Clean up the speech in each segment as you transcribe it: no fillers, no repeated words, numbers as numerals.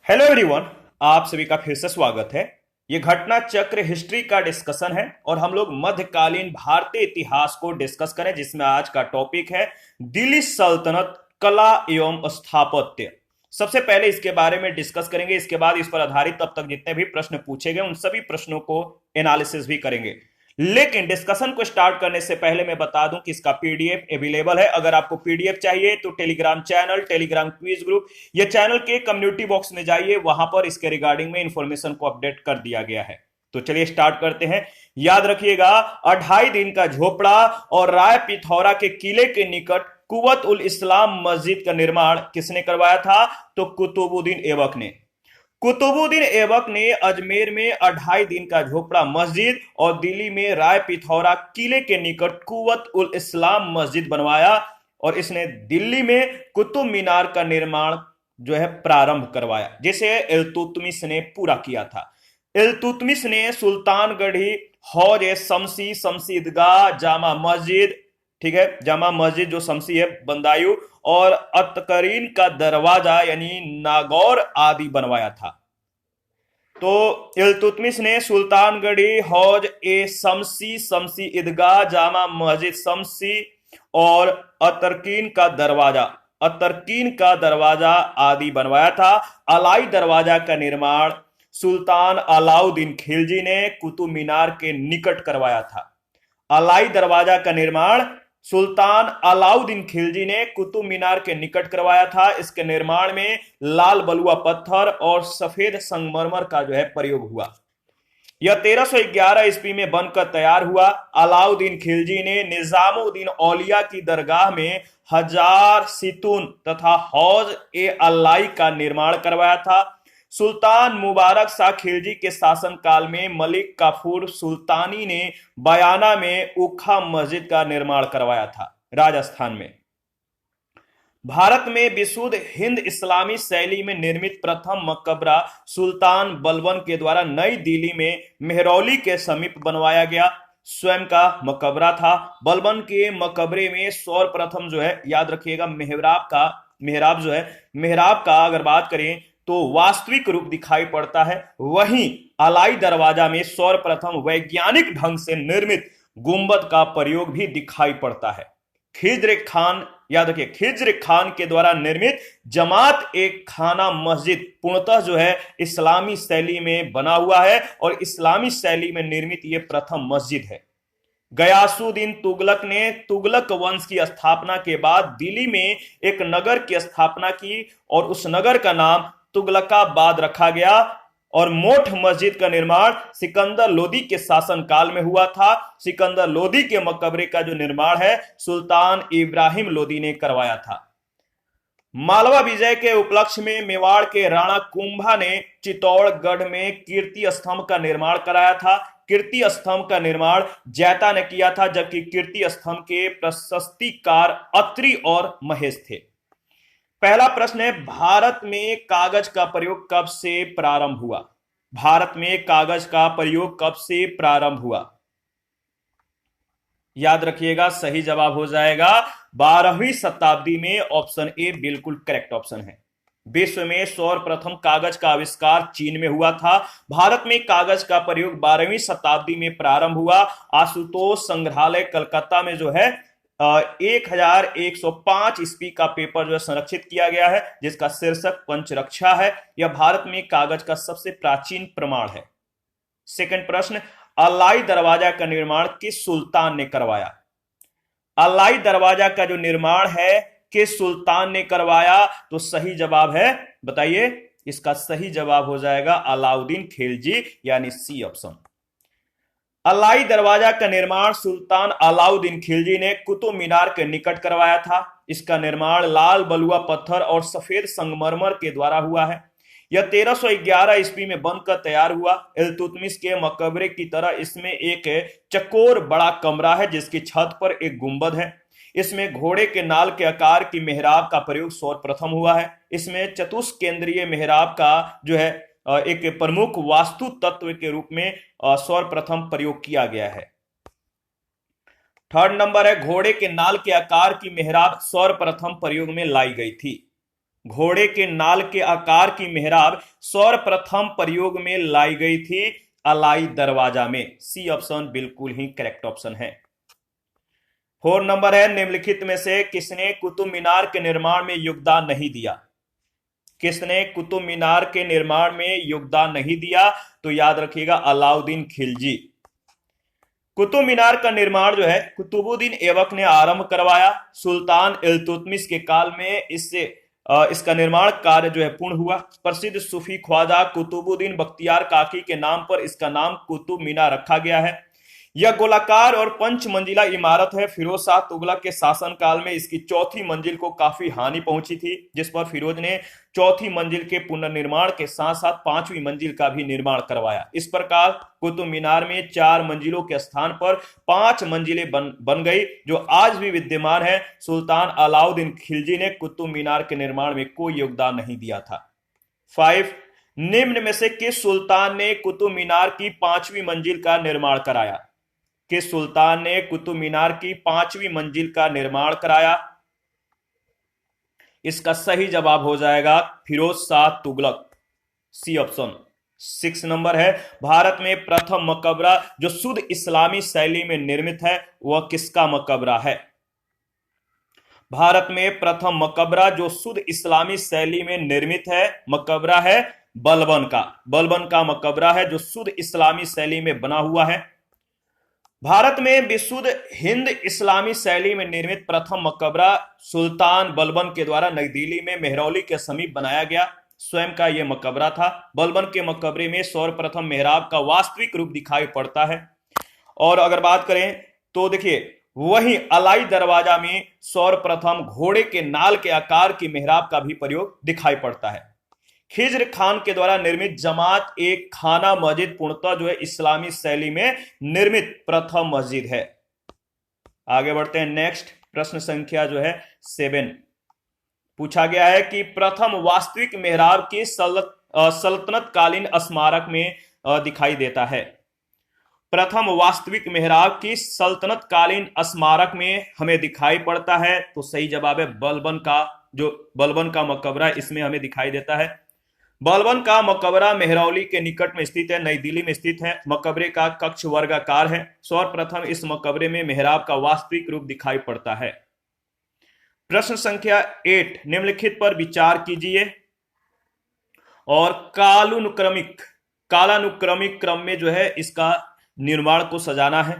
Hello everyone. आप सभी का फिर से स्वागत है। ये घटना चक्र हिस्ट्री का डिस्कशन है और हम लोग मध्यकालीन भारतीय इतिहास को डिस्कस करें, जिसमें आज का टॉपिक है दिल्ली सल्तनत कला एवं स्थापत्य। सबसे पहले इसके बारे में डिस्कस करेंगे, इसके बाद इस पर आधारित तब तक जितने भी प्रश्न पूछे गए उन सभी प्रश्नों को एनालिसिस भी करेंगे। लेकिन डिस्कशन को स्टार्ट करने से पहले मैं बता दूं कि इसका पीडीएफ अवेलेबल है। अगर आपको पीडीएफ चाहिए तो Telegram channel, Telegram quiz group या चैनल के कम्युनिटी बॉक्स में जाइए, वहां पर इसके रिगार्डिंग में इंफॉर्मेशन को अपडेट कर दिया गया है। तो चलिए स्टार्ट करते हैं। याद रखिएगा, 2.5 दिन का झोपड़ा और राय पिथौरा के किले के निकट कुवत उल इस्लाम मस्जिद का निर्माण किसने करवाया था? तो कुतुबुद्दीन ऐबक ने। कुतुबुद्दीन ऐबक ने अजमेर में 2.5 दिन का झोपड़ा मस्जिद और दिल्ली में राय पिथौरा किले के निकट कुवत उल इस्लाम मस्जिद बनवाया और इसने दिल्ली में कुतुब मीनार का निर्माण जो है प्रारंभ करवाया, जिसे इल्तुतमिश ने पूरा किया था। इल्तुतमिश ने सुल्तानगढ़ी, हौज शमसी, शमसी ईदगाह, जामा मस्जिद, ठीक है, जामा मस्जिद जो शमसी है, बंदायू और अतकरीन का दरवाजा यानी नागौर आदि बनवाया था। तो इल्तुतमिश ने सुल्तानगढ़ी, हौज शमसी, शमसी ईदगाह, जामा मस्जिद शमसी और अतरकीन का दरवाजा आदि बनवाया था। अलाई दरवाजा का निर्माण सुल्तान अलाउद्दीन खिलजी ने कुतुब मीनार के निकट करवाया था। अलाई दरवाजा का निर्माण सुल्तान अलाउद्दीन खिलजी ने कुतुब मीनार के निकट करवाया था। इसके निर्माण में लाल बलुआ पत्थर और सफेद संगमरमर का जो है प्रयोग हुआ। यह 1311 ईस्वी में बनकर तैयार हुआ। अलाउद्दीन खिलजी ने निजामुद्दीन औलिया की दरगाह में 1000 सितून तथा हौज अलाई का निर्माण करवाया था। सुल्तान मुबारक शाह खिलजी के शासनकाल में मलिक काफूर सुल्तानी ने बयाना में उखा मस्जिद का निर्माण करवाया था, राजस्थान में। भारत में विशुद्ध हिंद इस्लामी शैली में निर्मित प्रथम मकबरा सुल्तान बलबन के द्वारा नई दिल्ली में मेहरौली के समीप बनवाया गया स्वयं का मकबरा था। बलबन के मकबरे में सर्वप्रथम जो है, याद रखिएगा, मेहराब का अगर बात करें तो वास्तविक रूप दिखाई पड़ता है। वहीं अलाई दरवाजा में सर्वप्रथम वैज्ञानिक ढंग से निर्मित गुंबद का प्रयोग भी दिखाई पड़ता है। खिज्र खान, याद रखिए, खिज्र खान के द्वारा निर्मित जमात एक खाना मस्जिद पूर्णतः जो है इस्लामी शैली में बना हुआ है और इस्लामी शैली में निर्मित यह प्रथम मस्जिद है। गयासुद्दीन तुगलक ने तुगलक वंश की स्थापना के बाद दिल्ली में एक नगर की स्थापना की और उस नगर का नाम तुगलकाबाद रखा गया और मोठ मस्जिद का निर्माण सिकंदर लोदी के शासनकाल में हुआ था। सिकंदर लोदी के मकबरे का जो निर्माण है सुल्तान इब्राहिम लोदी ने करवाया था। मालवा विजय के उपलक्ष्य में मेवाड़ के राणा कुंभा ने चित्तौड़गढ़ में कीर्ति स्तंभ का निर्माण कराया था। कीर्ति स्तंभ का निर्माण जैता ने किया था, जबकि कीर्ति स्तंभ के प्रशस्तिकार अत्रि और महेश थे। पहला प्रश्न है, भारत में कागज का प्रयोग कब से प्रारंभ हुआ? भारत में कागज का प्रयोग कब से प्रारंभ हुआ? याद रखिएगा, सही जवाब हो जाएगा 12वीं शताब्दी में। ऑप्शन ए बिल्कुल करेक्ट ऑप्शन है। विश्व में सर्वप्रथम कागज का आविष्कार चीन में हुआ था। भारत में कागज का प्रयोग 12वीं शताब्दी में प्रारंभ हुआ। आशुतोष संग्रहालय कलकत्ता में जो है 1105 ईस्वी का पेपर जो है संरक्षित किया गया है, जिसका शीर्षक पंचरक्षा है। यह भारत में कागज का सबसे प्राचीन प्रमाण है। सेकंड प्रश्न, अलाई दरवाजा का निर्माण किस सुल्तान ने करवाया? अलाई दरवाजा का जो निर्माण है किस सुल्तान ने करवाया? तो सही जवाब है, बताइए, इसका सही जवाब हो जाएगा अलाउद्दीन खिलजी, यानी सी ऑप्शन। अलाई दरवाजा का निर्माण सुल्तान अलाउद्दीन खिलजी ने कुतुब मीनार के निकट करवाया था। इसका निर्माण लाल बलुआ पत्थर और सफेद संगमरमर के द्वारा हुआ है। यह 1311 ईस्वी में बनकर तैयार हुआ। इल्तुतमिश के मकबरे की तरह इसमें एक चकोर बड़ा कमरा है, जिसकी छत पर एक गुंबद है। इसमें घोड़े के नाल के आकार की मेहराब का प्रयोग सर्वप्रथम हुआ है। इसमें चतुष्केंद्रीय मेहराब का जो है एक प्रमुख वास्तु तत्व के रूप में सर्वप्रथम प्रयोग किया गया है। थर्ड नंबर है, घोड़े के नाल के आकार की मेहराब सर्वप्रथम प्रयोग में लाई गई थी। घोड़े के नाल के आकार की मेहराब सर्वप्रथम प्रयोग में लाई गई थी? अलाई दरवाजा में। सी ऑप्शन बिल्कुल ही करेक्ट ऑप्शन है। 4 नंबर है, निम्नलिखित में से किसने कुतुब मीनार के निर्माण में योगदान नहीं दिया? किसने कुतुब मीनार के निर्माण में योगदान नहीं दिया? तो याद रखिएगा अलाउद्दीन खिलजी। कुतुब मीनार का निर्माण जो है कुतुबुद्दीन ऐबक ने आरंभ करवाया। सुल्तान इल्तुतमिश के काल में इसका निर्माण कार्य जो है पूर्ण हुआ। प्रसिद्ध सूफी ख्वाजा कुतुबुद्दीन बख्तियार काकी के नाम पर इसका नाम कुतुब मीनार रखा गया है। यह गोलाकार और 5 मंजिला इमारत है। फिरोज शाह तुगलक के शासन काल में इसकी चौथी मंजिल को काफी हानि पहुंची थी, जिस पर फिरोज ने चौथी मंजिल के पुनर्निर्माण के साथ साथ 5वीं मंजिल का भी निर्माण करवाया। इस प्रकार कुतुब मीनार में 4 मंजिलों के स्थान पर 5 मंजिलें बन गई, जो आज भी विद्यमान है। सुल्तान अलाउद्दीन खिलजी ने कुतुब मीनार के निर्माण में कोई योगदान नहीं दिया था। 5, निम्न में से किस सुल्तान ने कुतुब मीनार की 5वीं मंजिल का निर्माण कराया? किस सुल्तान ने कुतुब मीनार की 5वीं मंजिल का निर्माण कराया? इसका सही जवाब हो जाएगा Firoz Shah Tughlaq. C option. 6 number है, भारत में प्रथम मकबरा जो शुद्ध इस्लामी शैली में निर्मित है वह किसका मकबरा है? भारत में प्रथम मकबरा जो शुद्ध इस्लामी शैली में निर्मित है, मकबरा है बलबन का। बलबन का मकबरा है जो शुद्ध इस्लामी शैली में बना हुआ है। भारत में विशुद्ध हिंद इस्लामी शैली में निर्मित प्रथम मकबरा सुल्तान बलबन के द्वारा नई दिल्ली में मेहरौली के समीप बनाया गया। स्वयं का यह मकबरा था। बलबन के मकबरे में सर्वप्रथम मेहराब का वास्तविक रूप दिखाई पड़ता है। और अगर बात करें तो देखिए, वहीं अलाई दरवाजा में सर्वप्रथम घोड़े के नाल के आकार की मेहराब का भी प्रयोग दिखाई पड़ता है। खिज्र खान के द्वारा निर्मित जमात एक खाना मस्जिद पूर्णतः जो है इस्लामी शैली में निर्मित प्रथम मस्जिद है। आगे बढ़ते हैं। नेक्स्ट प्रश्न संख्या जो है 7 पूछा गया है कि प्रथम वास्तविक मेहराब की सल्तनत कालीन स्मारक में दिखाई देता है। प्रथम वास्तविक मेहराब की सल्तनत कालीन स्मारक में हमें दिखाई पड़ता है, तो सही जवाब है बलबन का मकबरा इसमें हमें दिखाई देता है। बलबन का मकबरा मेहरौली के निकट में स्थित है, नई दिल्ली में स्थित है। मकबरे का कक्ष वर्गाकार है। सर्वप्रथम इस मकबरे में मेहराब का वास्तविक रूप दिखाई पड़ता है। प्रश्न संख्या 8, निम्नलिखित पर विचार कीजिए और कालानुक्रमिक क्रम में जो है इसका निर्माण को सजाना है।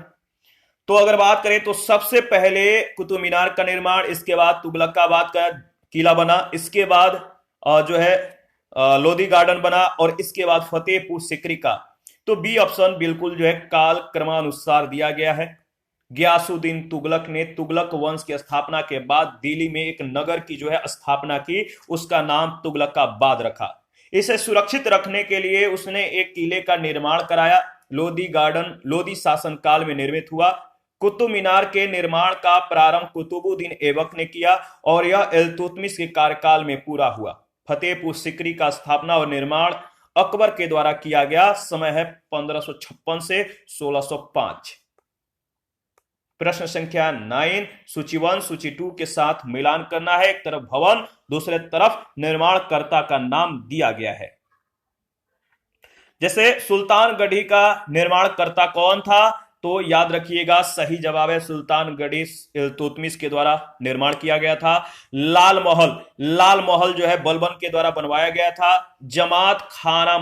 तो अगर बात करें तो सबसे पहले कुतुब मीनार का निर्माण, इसके बाद तुगलकाबाद का किला बना, इसके बाद जो है लोधी गार्डन बना और इसके बाद फतेहपुर सिकरी का। तो बी ऑप्शन बिल्कुल जो है काल क्रमानुसार दिया गया है। गियासुद्दीन तुगलक ने तुगलक वंश की स्थापना के बाद दिल्ली में एक नगर की जो है स्थापना की, उसका नाम तुगलकाबाद रखा। इसे सुरक्षित रखने के लिए उसने एक किले का निर्माण कराया। लोधी गार्डन लोधी शासनकाल में निर्मित हुआ। कुतुब मीनार के निर्माण का प्रारंभ कुतुबुद्दीन ऐबक ने किया और यह इल्तुतमिश के कार्यकाल में पूरा हुआ। फतेहपुर सिकरी का स्थापना और निर्माण अकबर के द्वारा किया गया। समय है 1556 से 1605। प्रश्न संख्या 9, सूची 1 सूची 2 के साथ मिलान करना है। एक तरफ भवन, दूसरे तरफ निर्माणकर्ता का नाम दिया गया है। जैसे सुल्तानगढ़ी का निर्माणकर्ता कौन था? तो याद रखिएगा सही जवाब है सुल्तानगढ़ी इल्तुतमिश के द्वारा निर्माण किया गया था। लाल महल जो है बलबन के द्वारा बनवाया गया था। जमात खाना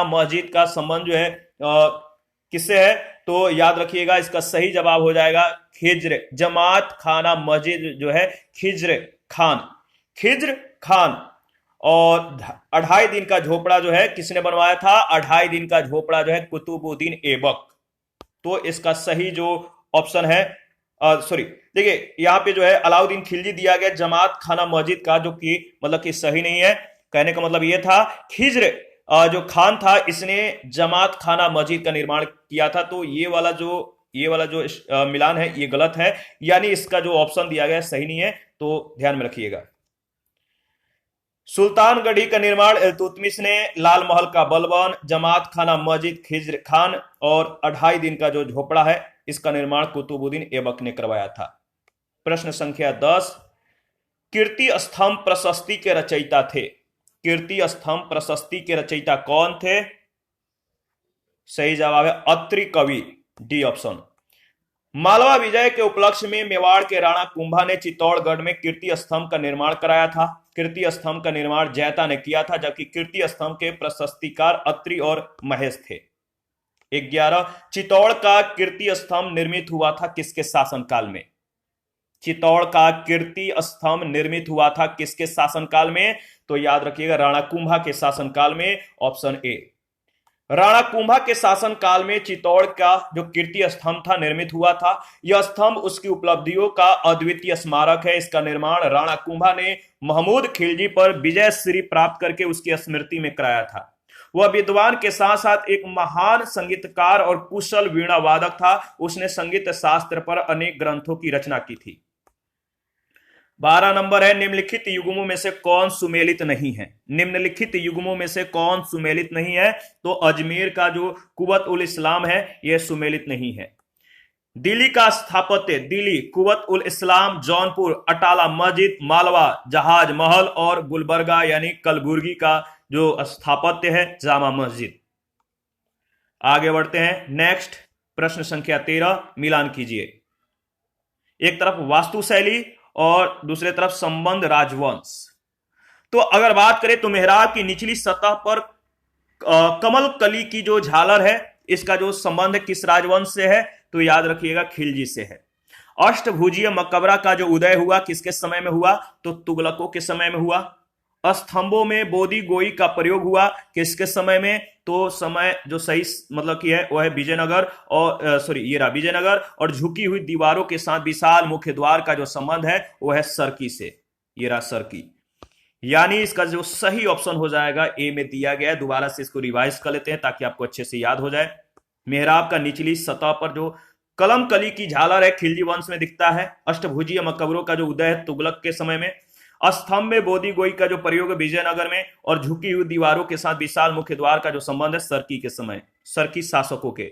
मस्जिद का संबंध जो है किससे है? तो याद रखिएगा इसका सही जवाब हो जाएगा खिज्र। जमात खाना मस्जिद जो है खिज्र खान। और 2.5 दिन का झोपड़ा जो है किसने बनवाया था? 2.5 दिन का झोपड़ा जो है कुतुबुद्दीन ऐबक। तो इसका सही जो ऑप्शन है देखिए यहाँ पे जो है अलाउद्दीन खिलजी दिया गया जमात खाना मस्जिद का, जो कि मतलब कि सही नहीं है। कहने का मतलब ये था खिज्र जो खान था इसने जमात खाना मस्जिद का निर्माण किया था। तो ये वाला जो मिलान है ये गलत है, यानी इसका जो ऑप्शन दिया गया सही नहीं है, तो ध्यान में रखिएगा। सुल्तानगढ़ी का निर्माण इल्तुतमिश ने, लाल महल का बलबन, जमात खाना मस्जिद खिज्र खान और 2.5 दिन का जो झोपड़ा है इसका निर्माण कुतुबुद्दीन ऐबक ने करवाया था। प्रश्न संख्या 10, कीर्ति स्तंभ प्रशस्ति के रचयिता थे? कीर्ति स्तंभ प्रशस्ति के रचयिता कौन थे? सही जवाब है अत्रि कवि, डी ऑप्शन। मालवा विजय के उपलक्ष्य में मेवाड़ के राणा कुंभा ने चित्तौड़गढ़ में कीर्ति स्तंभ का निर्माण कराया था। कीर्ति स्तंभ का निर्माण जैता ने किया था, जबकि कीर्ति स्तंभ के प्रशस्तिकार अत्रि और महेश थे। 11 चित्तौड़ का कीर्ति स्तंभ निर्मित हुआ था किसके शासनकाल में? चित्तौड़ का कीर्ति स्तंभ निर्मित हुआ था किसके शासनकाल में? तो याद रखिएगा राणा कुंभा के शासनकाल में, ऑप्शन ए। राणा कुंभा के शासनकाल में चित्तौड़ का जो कीर्ति स्तंभ था निर्मित हुआ था। यह स्तंभ उसकी उपलब्धियों का अद्वितीय स्मारक है। इसका निर्माण राणा कुंभा ने महमूद खिलजी पर विजय श्री प्राप्त करके उसकी स्मृति में कराया था। वह विद्वान के साथ साथ एक महान संगीतकार और कुशल वीणा वादक था। उसने संगीत शास्त्र पर अनेक ग्रंथों की रचना की थी। 12 नंबर है, निम्नलिखित युग्मों में से कौन सुमेलित नहीं है? निम्नलिखित युग्मों में से कौन सुमेलित नहीं है? तो अजमेर का जो कुवत उल इस्लाम है यह सुमेलित नहीं है। दिल्ली का स्थापत्य, दिल्ली, कुवत उल इस्लाम, जौनपुर, अटाला मस्जिद, मालवा, जहाज महल और गुलबर्गा यानी कलबुर्गी का जो स्थापत्य है जामा मस्जिद। आगे बढ़ते हैं। नेक्स्ट प्रश्न संख्या 13, मिलान कीजिए। एक तरफ वास्तुशैली और दूसरे तरफ संबंध राजवंश। तो अगर बात करें तो मेहराब की निचली सतह पर कमल कली की जो झालर है इसका जो संबंध किस राजवंश से है? तो याद रखिएगा खिलजी से है। अष्टभुजीय मकबरा का जो उदय हुआ किसके समय में हुआ? तो तुगलकों के समय में हुआ। स्तंभों में बोधी गोई का प्रयोग हुआ किसके समय में? तो समय जो सही मतलब की है वह है विजयनगर और विजयनगर और झुकी हुई दीवारों के साथ विशाल मुख्य द्वार का जो संबंध है वह है सरकी से। ये रहा सरकी, यानी इसका जो सही ऑप्शन हो जाएगा ए में दिया गया है। दोबारा से इसको रिवाइज कर लेते हैं ताकि आपको अच्छे से याद हो जाए। मेहराब का निचली सतह पर जो कलम कली की झालर है खिलजी वंश में दिखता है। अष्टभुजीय मकबरों का जो उदय है तुगलक के समय में। स्तंभ में बोधी गोई का जो प्रयोग है विजयनगर में और झुकी हुई दीवारों के साथ विशाल मुख्य द्वार का जो संबंध है सरकी के समय, सरकी शासकों के।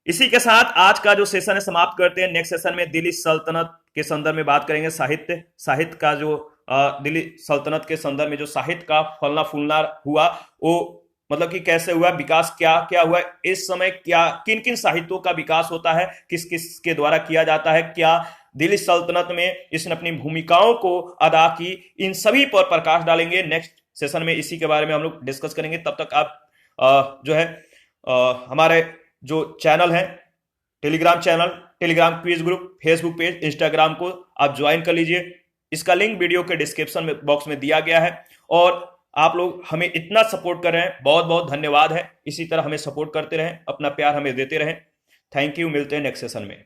इसी के साथ आज का जो सेशन है समाप्त करते हैं। नेक्स्ट सेशन में दिल्ली सल्तनत के संदर्भ में बात करेंगे। साहित्य का जो दिल्ली सल्तनत के संदर्भ में जो साहित्य का फलना फूलना हुआ वो मतलब कि कैसे हुआ, विकास क्या क्या हुआ, इस समय क्या किन किन साहित्यों का विकास होता है, किस किस के द्वारा किया जाता है, क्या दिल्ली सल्तनत में इसने अपनी भूमिकाओं को अदा की, इन सभी पर प्रकाश डालेंगे। नेक्स्ट सेशन में इसी के बारे में हम लोग डिस्कस करेंगे। तब तक आप जो है हमारे जो चैनल है Telegram channel, Telegram quiz group, Facebook page, Instagram को आप ज्वाइन कर लीजिए। इसका लिंक वीडियो के डिस्क्रिप्शन में बॉक्स में दिया गया है। और आप लोग हमें इतना सपोर्ट कर रहे हैं, बहुत बहुत धन्यवाद है। इसी तरह हमें सपोर्ट करते रहें, अपना प्यार हमें देते रहें। थैंक यू, मिलते हैं नेक्स्ट सेशन में।